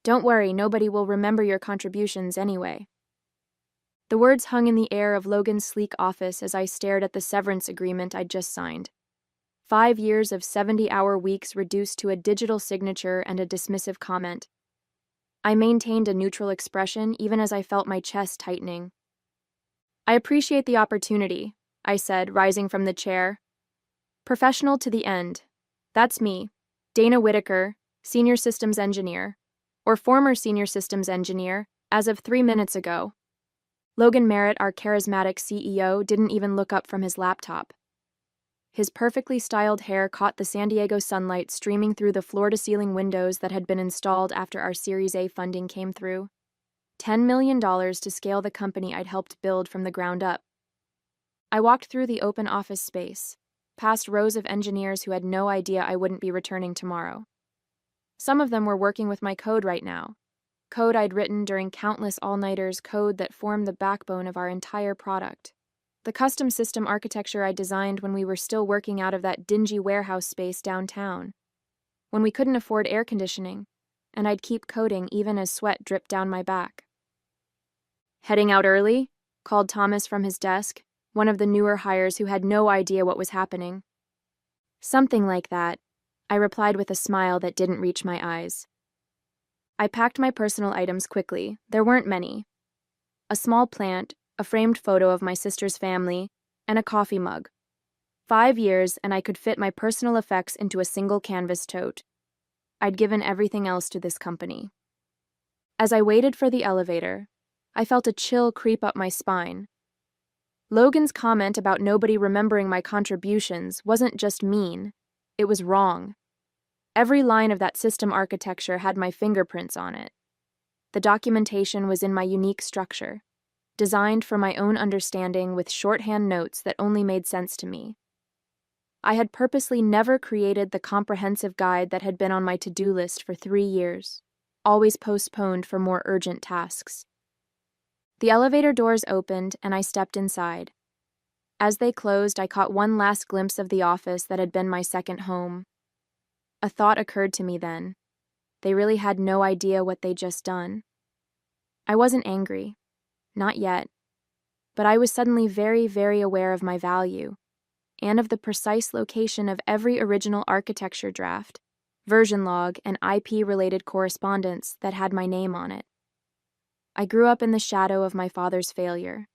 Don't worry, nobody will remember your contributions anyway. The words hung in the air of Logan's sleek office as I stared at the severance agreement I'd just signed. 5 years of 70-hour weeks reduced to a digital signature and a dismissive comment. I maintained a neutral expression even as I felt my chest tightening. I appreciate the opportunity, I said, rising from the chair. Professional to the end. That's me, Dana Whitaker, Senior Systems Engineer, or former Senior Systems Engineer, as of 3 minutes ago. Logan Merritt, our charismatic CEO, didn't even look up from his laptop. His perfectly styled hair caught the San Diego sunlight streaming through the floor-to-ceiling windows that had been installed after our Series A funding came through. $10 million to scale the company I'd helped build from the ground up. I walked through the open office space, past rows of engineers who had no idea I wouldn't be returning tomorrow. Some of them were working with my code right now, code I'd written during countless all-nighters, code that formed the backbone of our entire product. The custom system architecture I designed when we were still working out of that dingy warehouse space downtown, when we couldn't afford air conditioning, and I'd keep coding even as sweat dripped down my back. Heading out early? Called Thomas from his desk, one of the newer hires who had no idea what was happening. Something like that, I replied with a smile that didn't reach my eyes. I packed my personal items quickly. There weren't many. A small plant, a framed photo of my sister's family, and a coffee mug. 5 years, and I could fit my personal effects into a single canvas tote. I'd given everything else to this company. As I waited for the elevator, I felt a chill creep up my spine. Logan's comment about nobody remembering my contributions wasn't just mean, it was wrong. Every line of that system architecture had my fingerprints on it. The documentation was in my unique structure, designed for my own understanding with shorthand notes that only made sense to me. I had purposely never created the comprehensive guide that had been on my to-do list for 3 years, always postponed for more urgent tasks. The elevator doors opened and I stepped inside. As they closed, I caught one last glimpse of the office that had been my second home. A thought occurred to me then. They really had no idea what they'd just done. I wasn't angry. Not yet. But I was suddenly very, very aware of my value, and of the precise location of every original architecture draft, version log, and IP-related correspondence that had my name on it. I grew up in the shadow of my father's failure.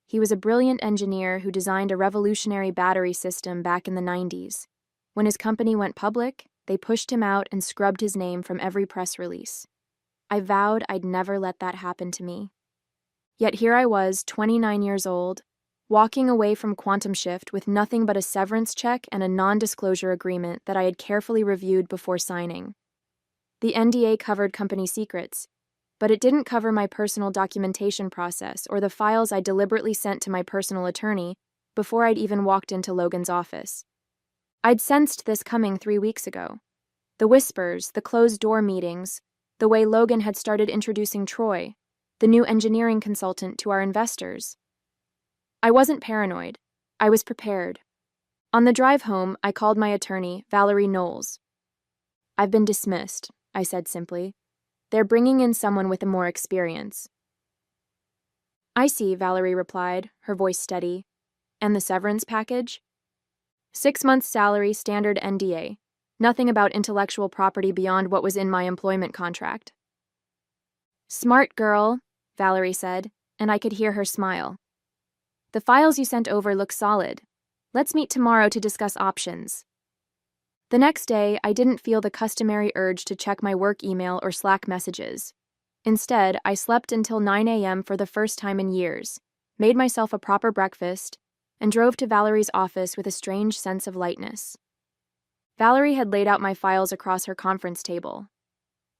He was a brilliant engineer who designed a revolutionary battery system back in the 90s. When his company went public, they pushed him out and scrubbed his name from every press release. I vowed I'd never let that happen to me. Yet here I was, 29 years old, walking away from Quantum Shift with nothing but a severance check and a non-disclosure agreement that I had carefully reviewed before signing. The NDA covered company secrets, but it didn't cover my personal documentation process or the files I deliberately sent to my personal attorney before I'd even walked into Logan's office. I'd sensed this coming 3 weeks ago. The whispers, the closed-door meetings, the way Logan had started introducing Troy, the new engineering consultant, to our investors. I wasn't paranoid. I was prepared. On the drive home, I called my attorney, Valerie Knowles. "I've been dismissed," I said simply. "They're bringing in someone with more experience." "I see," Valerie replied, her voice steady. "And the severance package?" 6 months salary, standard NDA. Nothing about intellectual property beyond what was in my employment contract. "Smart girl," Valerie said, and I could hear her smile. "The files you sent over look solid. Let's meet tomorrow to discuss options." The next day, I didn't feel the customary urge to check my work email or Slack messages. Instead, I slept until 9 a.m. for the first time in years, made myself a proper breakfast, and drove to Valerie's office with a strange sense of lightness. Valerie had laid out my files across her conference table.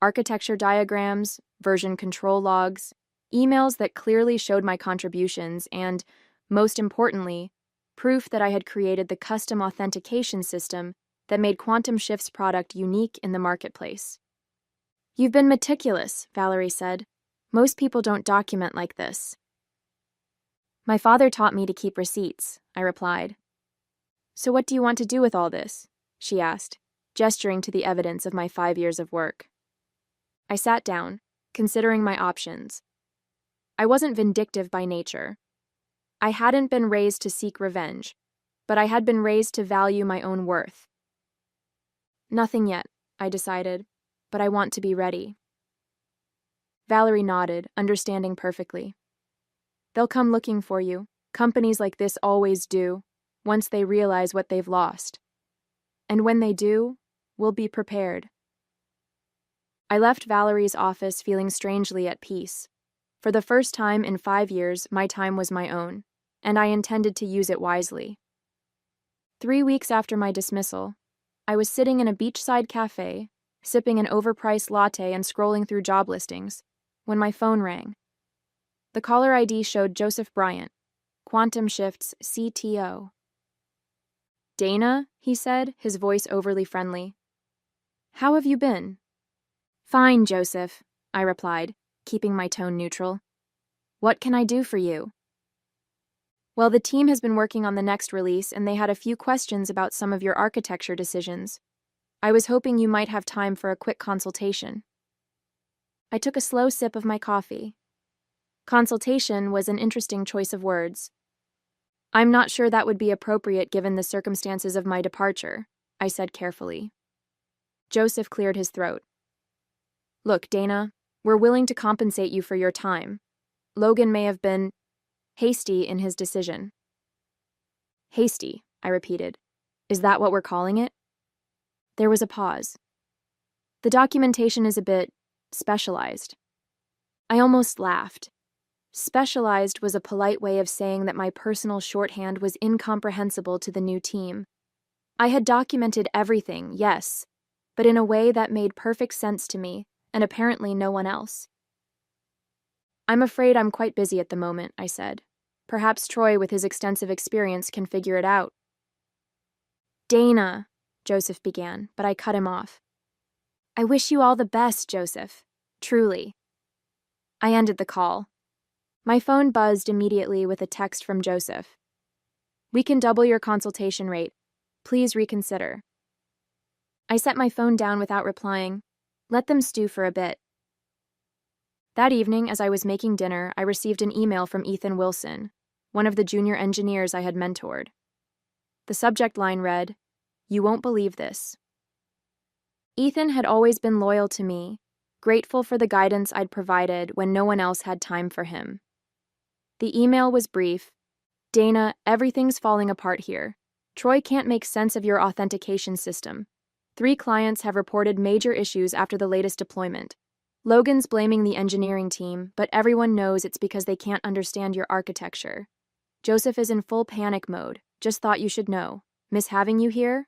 Architecture diagrams, version control logs, emails that clearly showed my contributions, and, most importantly, proof that I had created the custom authentication system that made Quantum Shift's product unique in the marketplace. "You've been meticulous," Valerie said. "Most people don't document like this." "My father taught me to keep receipts," I replied. "So what do you want to do with all this?" she asked, gesturing to the evidence of my 5 years of work. I sat down, considering my options. I wasn't vindictive by nature. I hadn't been raised to seek revenge, but I had been raised to value my own worth. Nothing yet, I decided, but I want to be ready. Valerie nodded, understanding perfectly. They'll come looking for you. Companies like this always do, once they realize what they've lost. And when they do, we'll be prepared. I left Valerie's office feeling strangely at peace. For the first time in 5 years, my time was my own, and I intended to use it wisely. 3 weeks after my dismissal, I was sitting in a beachside cafe, sipping an overpriced latte and scrolling through job listings, when my phone rang. The caller ID showed Joseph Bryant, Quantum Shift's CTO. "Dana," he said, his voice overly friendly. "How have you been?" "Fine, Joseph," I replied, keeping my tone neutral. "What can I do for you?" "Well, the team has been working on the next release, and they had a few questions about some of your architecture decisions. I was hoping you might have time for a quick consultation." I took a slow sip of my coffee. Consultation was an interesting choice of words. "I'm not sure that would be appropriate given the circumstances of my departure," I said carefully. Joseph cleared his throat. "Look, Dana, we're willing to compensate you for your time. Logan may have been hasty in his decision." "Hasty," I repeated. "Is that what we're calling it?" There was a pause. "The documentation is a bit specialized." I almost laughed. Specialized was a polite way of saying that my personal shorthand was incomprehensible to the new team. I had documented everything, yes, but in a way that made perfect sense to me, and apparently no one else. "I'm afraid I'm quite busy at the moment," I said. "Perhaps Troy, with his extensive experience, can figure it out." "Dana," Joseph began, but I cut him off. "I wish you all the best, Joseph. Truly." I ended the call. My phone buzzed immediately with a text from Joseph. "We can double your consultation rate. Please reconsider." I set my phone down without replying. Let them stew for a bit. That evening, as I was making dinner, I received an email from Ethan Wilson, one of the junior engineers I had mentored. The subject line read, "You won't believe this." Ethan had always been loyal to me, grateful for the guidance I'd provided when no one else had time for him. The email was brief. "Dana, everything's falling apart here. Troy can't make sense of your authentication system. 3 clients have reported major issues after the latest deployment. Logan's blaming the engineering team, but everyone knows it's because they can't understand your architecture. Joseph is in full panic mode. Just thought you should know. Miss having you here?"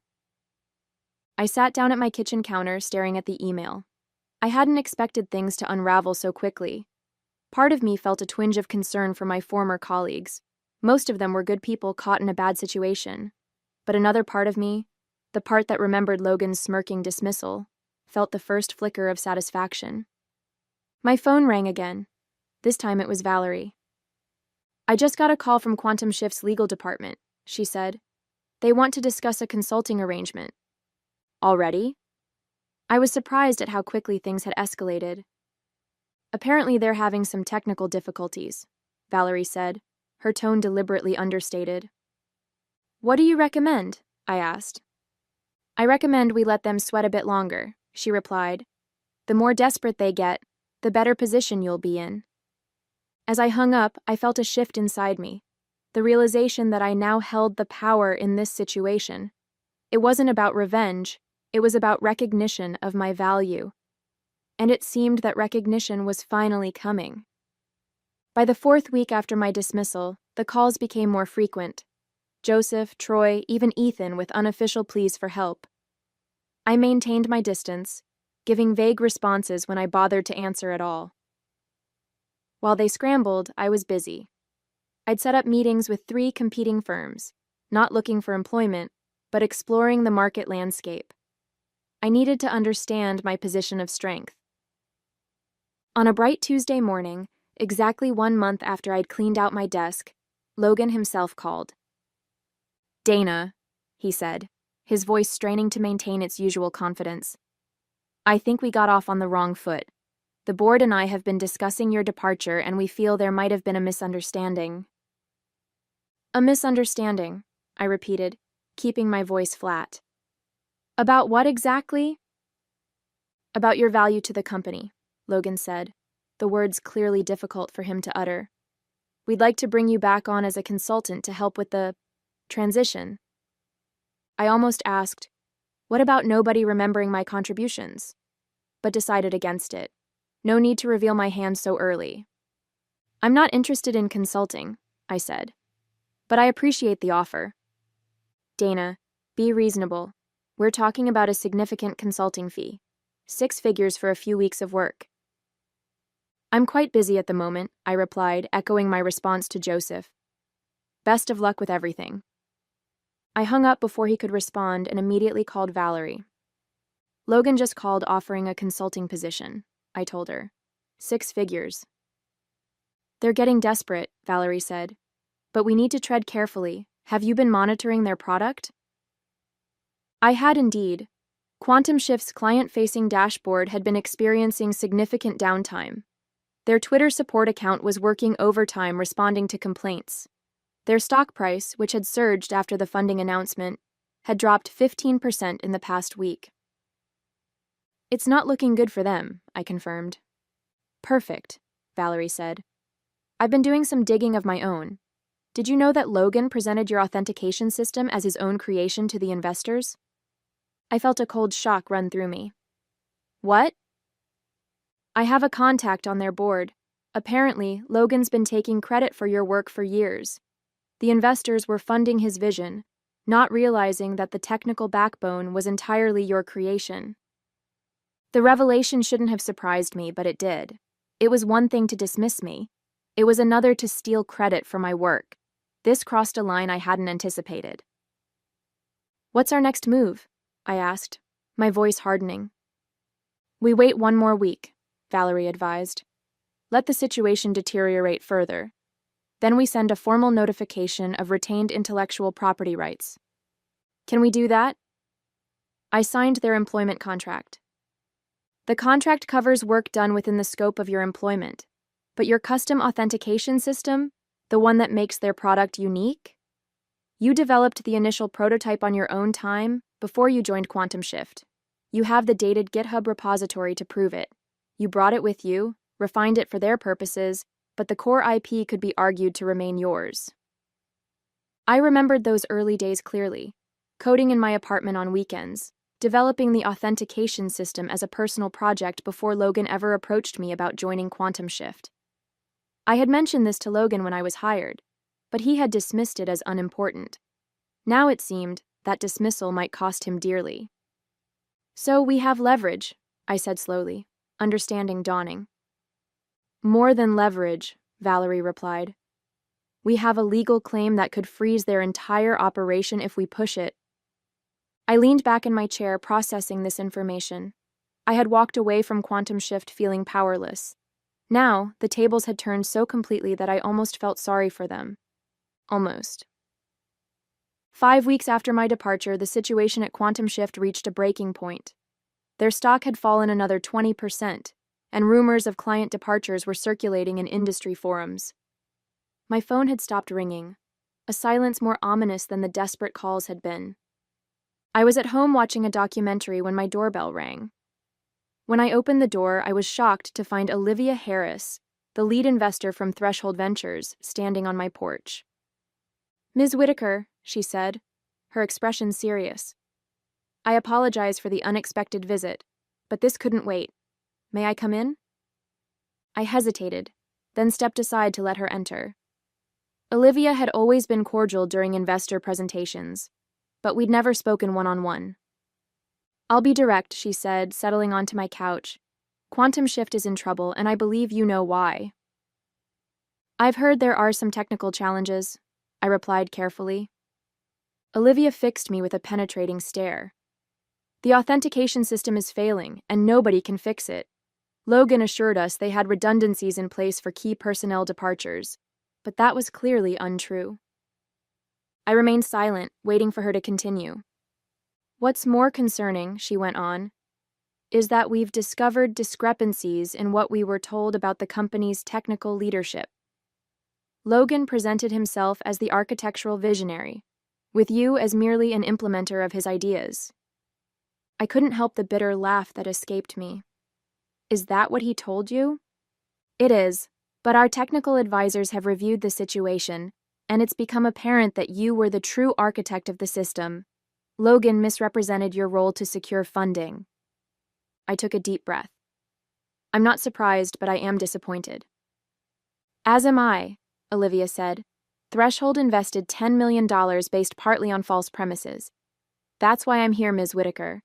I sat down at my kitchen counter, staring at the email. I hadn't expected things to unravel so quickly. Part of me felt a twinge of concern for my former colleagues. Most of them were good people caught in a bad situation. But another part of me, the part that remembered Logan's smirking dismissal, felt the first flicker of satisfaction. My phone rang again. This time it was Valerie. "I just got a call from Quantum Shift's legal department," she said. "They want to discuss a consulting arrangement." "Already?" I was surprised at how quickly things had escalated. "Apparently they're having some technical difficulties," Valerie said, her tone deliberately understated. "What do you recommend?" I asked. "I recommend we let them sweat a bit longer," she replied. "The more desperate they get, the better position you'll be in." As I hung up, I felt a shift inside me, the realization that I now held the power in this situation. It wasn't about revenge, it was about recognition of my value. And it seemed that recognition was finally coming. By the 4th week after my dismissal, the calls became more frequent. Joseph, Troy, even Ethan with unofficial pleas for help. I maintained my distance, giving vague responses when I bothered to answer at all. While they scrambled, I was busy. I'd set up meetings with 3 competing firms, not looking for employment, but exploring the market landscape. I needed to understand my position of strength. On a bright Tuesday morning, exactly 1 month after I'd cleaned out my desk, Logan himself called. "Dana," he said, his voice straining to maintain its usual confidence. "I think we got off on the wrong foot. The board and I have been discussing your departure and we feel there might have been a misunderstanding. A misunderstanding, I repeated, keeping my voice flat. About what exactly? About your value to the company, Logan said, the words clearly difficult for him to utter. We'd like to bring you back on as a consultant to help with the transition. I almost asked, what about nobody remembering my contributions? But decided against it. No need to reveal my hand so early. I'm not interested in consulting, I said. But I appreciate the offer. Dana, be reasonable. We're talking about a significant consulting fee. 6 figures for a few weeks of work. I'm quite busy at the moment, I replied, echoing my response to Joseph. Best of luck with everything. I hung up before he could respond and immediately called Valerie. Logan just called offering a consulting position, I told her. 6 figures. They're getting desperate, Valerie said. But we need to tread carefully. Have you been monitoring their product? I had indeed. Quantum Shift's client-facing dashboard had been experiencing significant downtime. Their Twitter support account was working overtime responding to complaints. Their stock price, which had surged after the funding announcement, had dropped 15% in the past week. It's not looking good for them, I confirmed. Perfect, Valerie said. I've been doing some digging of my own. Did you know that Logan presented your authentication system as his own creation to the investors? I felt a cold shock run through me. What? I have a contact on their board. Apparently, Logan's been taking credit for your work for years. The investors were funding his vision, not realizing that the technical backbone was entirely your creation. The revelation shouldn't have surprised me, but it did. It was one thing to dismiss me. It was another to steal credit for my work. This crossed a line I hadn't anticipated. What's our next move? I asked, my voice hardening. We wait 1 more week, Valerie advised. Let the situation deteriorate further. Then we send a formal notification of retained intellectual property rights. Can we do that? I signed their employment contract. The contract covers work done within the scope of your employment, but your custom authentication system, the one that makes their product unique? You developed the initial prototype on your own time before you joined Quantum Shift. You have the dated GitHub repository to prove it. You brought it with you, refined it for their purposes, but the core IP could be argued to remain yours. I remembered those early days clearly, coding in my apartment on weekends, developing the authentication system as a personal project before Logan ever approached me about joining Quantum Shift. I had mentioned this to Logan when I was hired, but he had dismissed it as unimportant. Now it seemed that dismissal might cost him dearly. So we have leverage, I said slowly, understanding dawning. More than leverage, Valerie replied. We have a legal claim that could freeze their entire operation if we push it. I leaned back in my chair, processing this information. I had walked away from Quantum Shift feeling powerless. Now, the tables had turned so completely that I almost felt sorry for them. Almost. 5 weeks after my departure, the situation at Quantum Shift reached a breaking point. Their stock had fallen another 20%, and rumors of client departures were circulating in industry forums. My phone had stopped ringing, a silence more ominous than the desperate calls had been. I was at home watching a documentary when my doorbell rang. When I opened the door, I was shocked to find Olivia Harris, the lead investor from Threshold Ventures, standing on my porch. Ms. Whitaker, she said, her expression serious. I apologize for the unexpected visit, but this couldn't wait. May I come in? I hesitated, then stepped aside to let her enter. Olivia had always been cordial during investor presentations, but we'd never spoken one-on-one. I'll be direct, she said, settling onto my couch. Quantum Shift is in trouble, and I believe you know why. I've heard there are some technical challenges, I replied carefully. Olivia fixed me with a penetrating stare. The authentication system is failing, and nobody can fix it. Logan assured us they had redundancies in place for key personnel departures, but that was clearly untrue. I remained silent, waiting for her to continue. What's more concerning, she went on, is that we've discovered discrepancies in what we were told about the company's technical leadership. Logan presented himself as the architectural visionary, with you as merely an implementer of his ideas. I couldn't help the bitter laugh that escaped me. Is that what he told you? It is, but our technical advisors have reviewed the situation, and it's become apparent that you were the true architect of the system. Logan misrepresented your role to secure funding. I took a deep breath. I'm not surprised, but I am disappointed. As am I, Olivia said. Threshold invested $10 million based partly on false premises. That's why I'm here, Ms. Whitaker.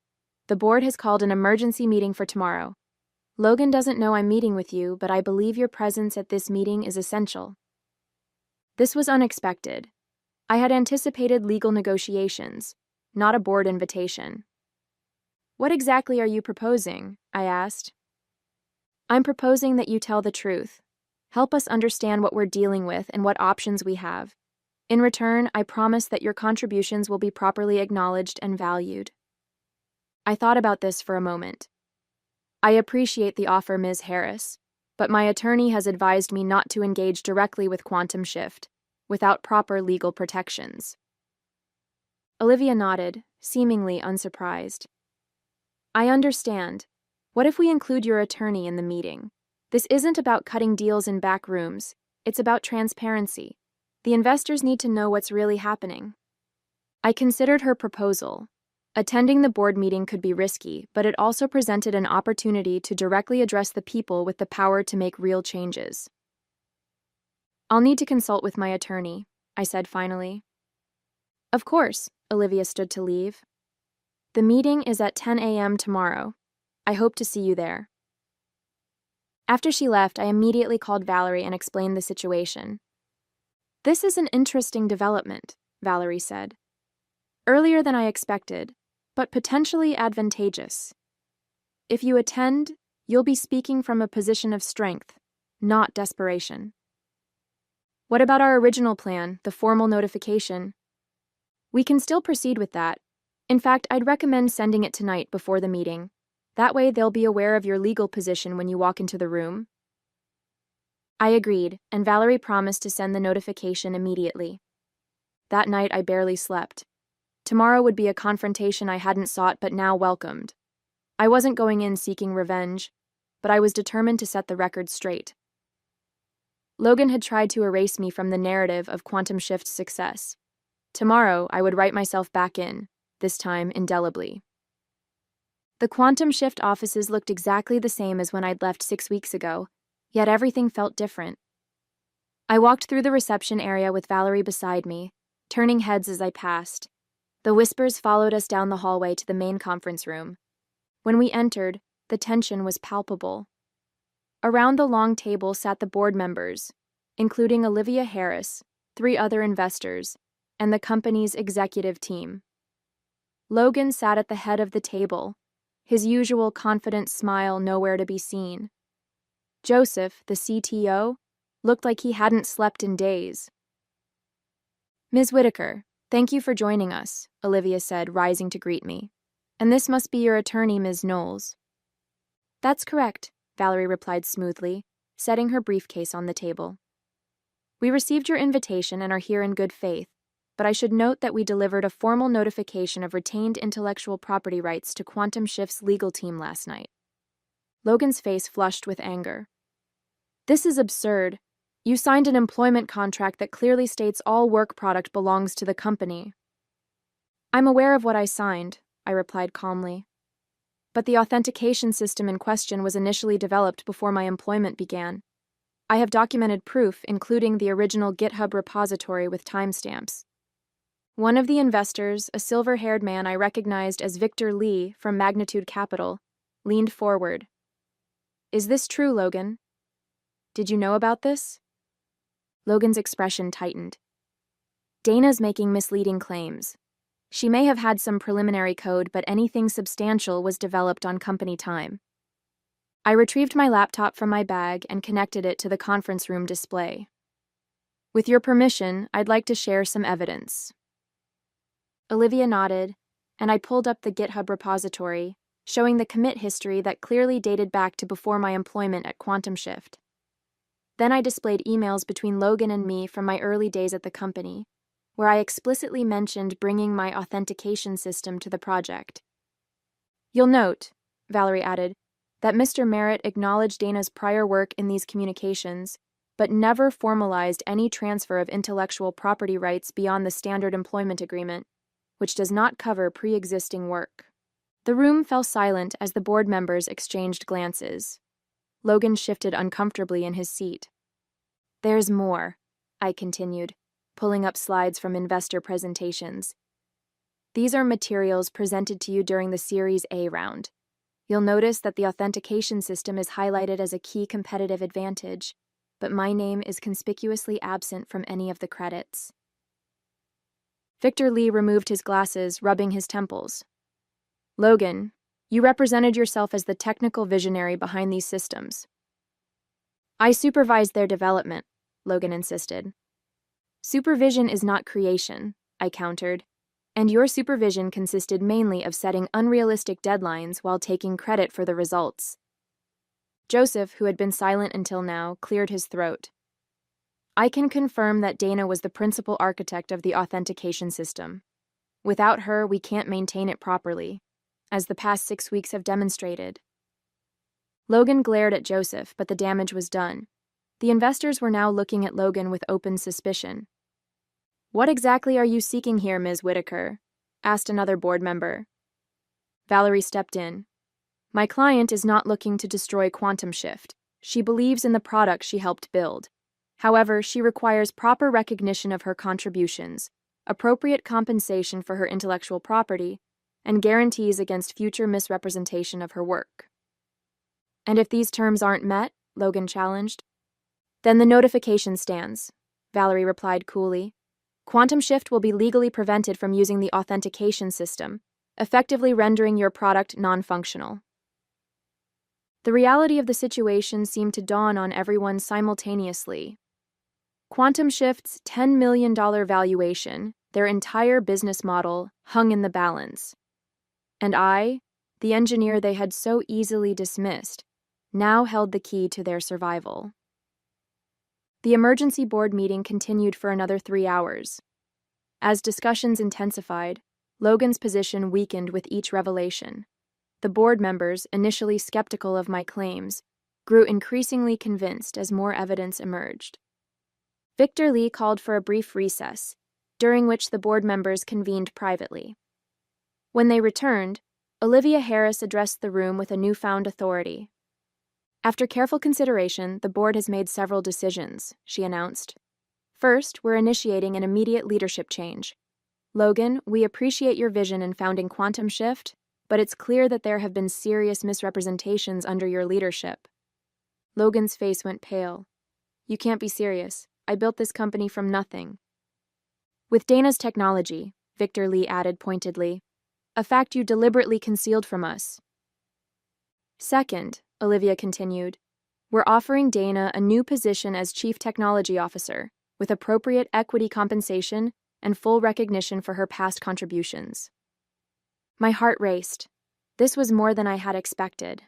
The board has called an emergency meeting for tomorrow. Logan doesn't know I'm meeting with you, but I believe your presence at this meeting is essential. This was unexpected. I had anticipated legal negotiations, not a board invitation. What exactly are you proposing? I asked. I'm proposing that you tell the truth. Help us understand what we're dealing with and what options we have. In return, I promise that your contributions will be properly acknowledged and valued. I thought about this for a moment. I appreciate the offer, Ms. Harris, but my attorney has advised me not to engage directly with Quantum Shift without proper legal protections. Olivia nodded, seemingly unsurprised. I understand. What if we include your attorney in the meeting? This isn't about cutting deals in back rooms. It's about transparency. The investors need to know what's really happening. I considered her proposal. Attending the board meeting could be risky, but it also presented an opportunity to directly address the people with the power to make real changes. I'll need to consult with my attorney, I said finally. Of course, Olivia stood to leave. The meeting is at 10 a.m. tomorrow. I hope to see you there. After she left, I immediately called Valerie and explained the situation. This is an interesting development, Valerie said. Earlier than I expected, but potentially advantageous. If you attend, you'll be speaking from a position of strength, not desperation. What about our original plan, the formal notification? We can still proceed with that. In fact, I'd recommend sending it tonight before the meeting. That way they'll be aware of your legal position when you walk into the room. I agreed, and Valerie promised to send the notification immediately. That night I barely slept. Tomorrow would be a confrontation I hadn't sought but now welcomed. I wasn't going in seeking revenge, but I was determined to set the record straight. Logan had tried to erase me from the narrative of Quantum Shift's success. Tomorrow I would write myself back in, this time indelibly. The Quantum Shift offices looked exactly the same as when I'd left 6 weeks ago, yet everything felt different. I walked through the reception area with Valerie beside me, turning heads as I passed. The whispers followed us down the hallway to the main conference room. When we entered, the tension was palpable. Around the long table sat the board members, including Olivia Harris, 3 other investors, and the company's executive team. Logan sat at the head of the table, his usual confident smile nowhere to be seen. Joseph, the CTO, looked like he hadn't slept in days. Ms. Whitaker, thank you for joining us, Olivia said, rising to greet me. And this must be your attorney, Ms. Knowles. That's correct, Valerie replied smoothly, setting her briefcase on the table. We received your invitation and are here in good faith, but I should note that we delivered a formal notification of retained intellectual property rights to Quantum Shift's legal team last night. Logan's face flushed with anger. This is absurd. You signed an employment contract that clearly states all work product belongs to the company. I'm aware of what I signed, I replied calmly. But the authentication system in question was initially developed before my employment began. I have documented proof, including the original GitHub repository with timestamps. One of the investors, a silver-haired man I recognized as Victor Lee from Magnitude Capital, leaned forward. Is this true, Logan? Did you know about this? Logan's expression tightened. Dana's making misleading claims. She may have had some preliminary code, but anything substantial was developed on company time. I retrieved my laptop from my bag and connected it to the conference room display. With your permission, I'd like to share some evidence. Olivia nodded, and I pulled up the GitHub repository, showing the commit history that clearly dated back to before my employment at Quantum Shift. Then I displayed emails between Logan and me from my early days at the company, where I explicitly mentioned bringing my authentication system to the project. You'll note, Valerie added, that Mr. Merritt acknowledged Dana's prior work in these communications, but never formalized any transfer of intellectual property rights beyond the standard employment agreement, which does not cover pre-existing work. The room fell silent as the board members exchanged glances. Logan shifted uncomfortably in his seat. There's more, I continued, pulling up slides from investor presentations. These are materials presented to you during the Series A round. You'll notice that the authentication system is highlighted as a key competitive advantage, but my name is conspicuously absent from any of the credits. Victor Lee removed his glasses, rubbing his temples. Logan, you represented yourself as the technical visionary behind these systems. I supervised their development, Logan insisted. Supervision is not creation, I countered, and your supervision consisted mainly of setting unrealistic deadlines while taking credit for the results. Joseph, who had been silent until now, cleared his throat. I can confirm that Dana was the principal architect of the authentication system. Without her, we can't maintain it properly, as the past 6 weeks have demonstrated. Logan glared at Joseph, but the damage was done. The investors were now looking at Logan with open suspicion. What exactly are you seeking here, Ms. Whitaker? Asked another board member. Valerie stepped in. My client is not looking to destroy Quantum Shift. She believes in the product she helped build. However, she requires proper recognition of her contributions, appropriate compensation for her intellectual property, and guarantees against future misrepresentation of her work. And if these terms aren't met, Logan challenged, then the notification stands, Valerie replied coolly. Quantum Shift will be legally prevented from using the authentication system, effectively rendering your product non-functional. The reality of the situation seemed to dawn on everyone simultaneously. Quantum Shift's $10 million valuation, their entire business model, hung in the balance. And I, the engineer they had so easily dismissed, now held the key to their survival. The emergency board meeting continued for another 3 hours. As discussions intensified, Logan's position weakened with each revelation. The board members, initially skeptical of my claims, grew increasingly convinced as more evidence emerged. Victor Lee called for a brief recess, during which the board members convened privately. When they returned, Olivia Harris addressed the room with a newfound authority. After careful consideration, the board has made several decisions, she announced. First, we're initiating an immediate leadership change. Logan, we appreciate your vision in founding Quantum Shift, but it's clear that there have been serious misrepresentations under your leadership. Logan's face went pale. You can't be serious. I built this company from nothing. With Dana's technology, Victor Lee added pointedly, a fact you deliberately concealed from us. Second, Olivia continued, we're offering Dana a new position as Chief Technology Officer, with appropriate equity compensation and full recognition for her past contributions. My heart raced. This was more than I had expected.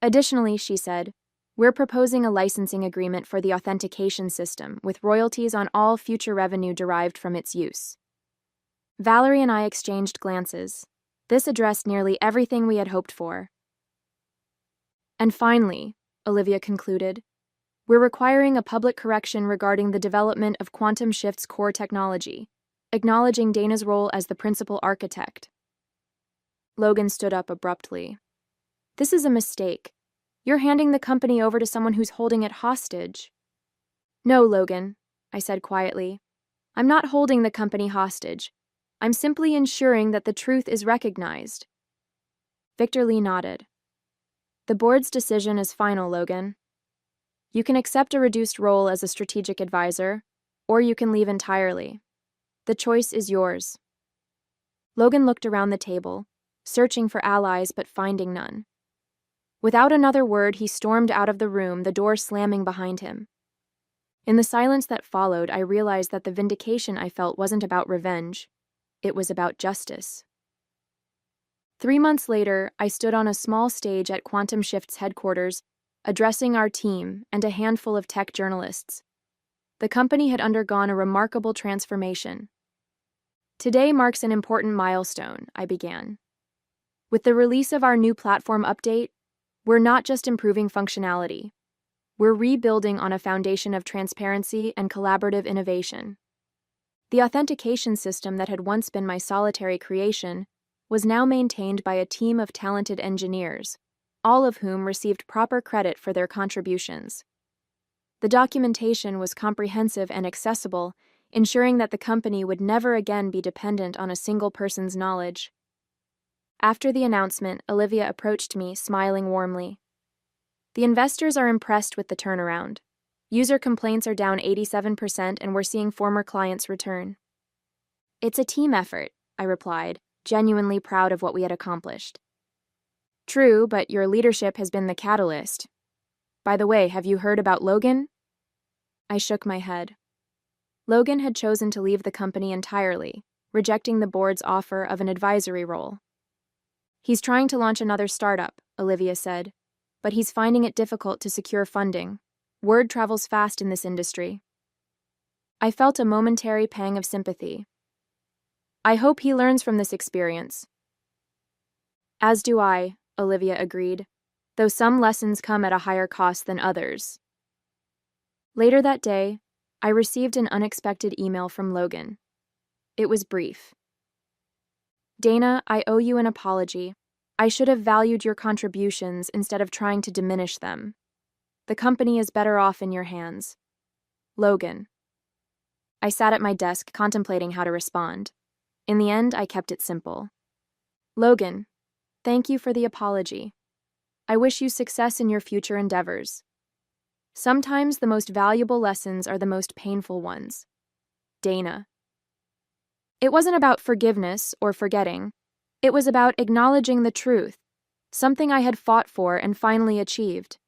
Additionally, she said, we're proposing a licensing agreement for the authentication system with royalties on all future revenue derived from its use. Valerie and I exchanged glances. This addressed nearly everything we had hoped for. And finally, Olivia concluded, we're requiring a public correction regarding the development of Quantum Shift's core technology, acknowledging Dana's role as the principal architect. Logan stood up abruptly. This is a mistake. You're handing the company over to someone who's holding it hostage. No, Logan, I said quietly. I'm not holding the company hostage. I'm simply ensuring that the truth is recognized. Victor Lee nodded. The board's decision is final, Logan. You can accept a reduced role as a strategic advisor, or you can leave entirely. The choice is yours. Logan looked around the table, searching for allies but finding none. Without another word, he stormed out of the room, the door slamming behind him. In the silence that followed, I realized that the vindication I felt wasn't about revenge. It was about justice. 3 months later, I stood on a small stage at Quantum Shift's headquarters, addressing our team and a handful of tech journalists. The company had undergone a remarkable transformation. Today marks an important milestone, I began. With the release of our new platform update, we're not just improving functionality. We're rebuilding on a foundation of transparency and collaborative innovation. The authentication system that had once been my solitary creation was now maintained by a team of talented engineers, all of whom received proper credit for their contributions. The documentation was comprehensive and accessible, ensuring that the company would never again be dependent on a single person's knowledge. After the announcement, Olivia approached me, smiling warmly. The investors are impressed with the turnaround. User complaints are down 87% and we're seeing former clients return. It's a team effort, I replied, genuinely proud of what we had accomplished. True, but your leadership has been the catalyst. By the way, have you heard about Logan? I shook my head. Logan had chosen to leave the company entirely, rejecting the board's offer of an advisory role. He's trying to launch another startup, Olivia said, but he's finding it difficult to secure funding. Word travels fast in this industry. I felt a momentary pang of sympathy. I hope he learns from this experience. As do I, Olivia agreed, though some lessons come at a higher cost than others. Later that day, I received an unexpected email from Logan. It was brief. Dana, I owe you an apology. I should have valued your contributions instead of trying to diminish them. The company is better off in your hands. Logan. I sat at my desk contemplating how to respond. In the end, I kept it simple. Logan, thank you for the apology. I wish you success in your future endeavors. Sometimes the most valuable lessons are the most painful ones. Dana. It wasn't about forgiveness or forgetting. It was about acknowledging the truth, something I had fought for and finally achieved.